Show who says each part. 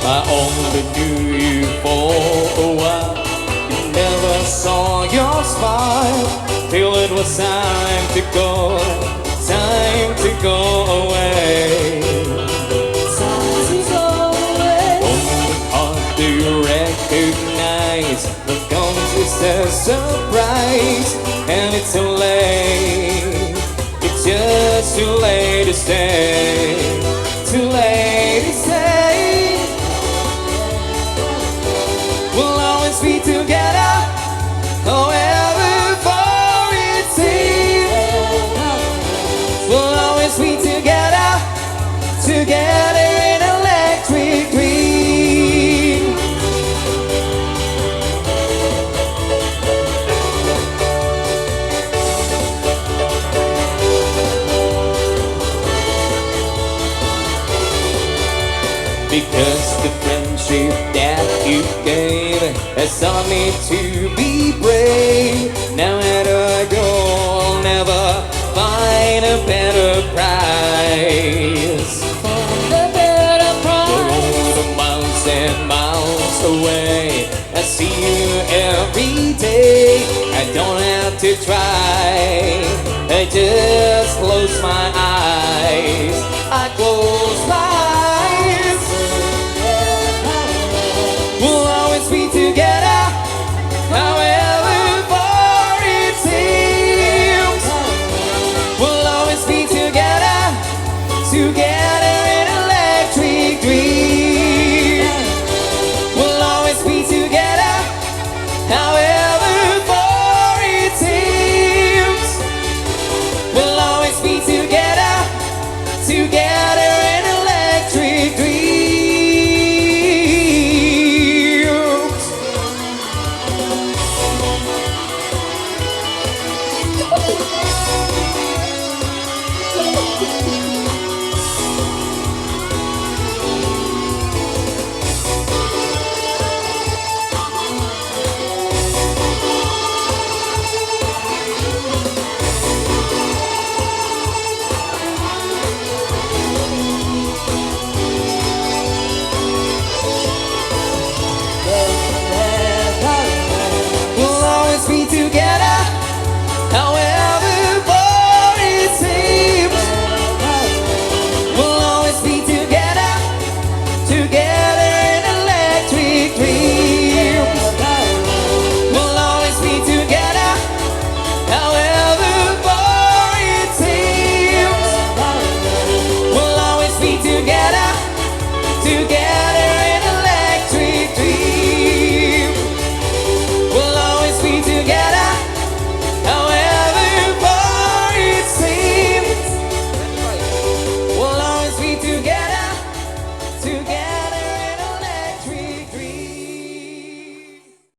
Speaker 1: I only knew you for a while. You never saw your smile till it was time to go, time to go away.
Speaker 2: Time to go away.
Speaker 1: Only hard to recognize what comes as a surprise, and it's too late. It's just too late to stay. Too late to stay. We'll always be together, however far it seems. We'll always be together, together in electric dream. Because the friendship that you gave has taught me to be brave. Now that I go, I'll never find a better price.
Speaker 2: The better
Speaker 1: The
Speaker 2: price.
Speaker 1: road miles and miles away, I see you every day. I don't have to try, I just close my eyes. I close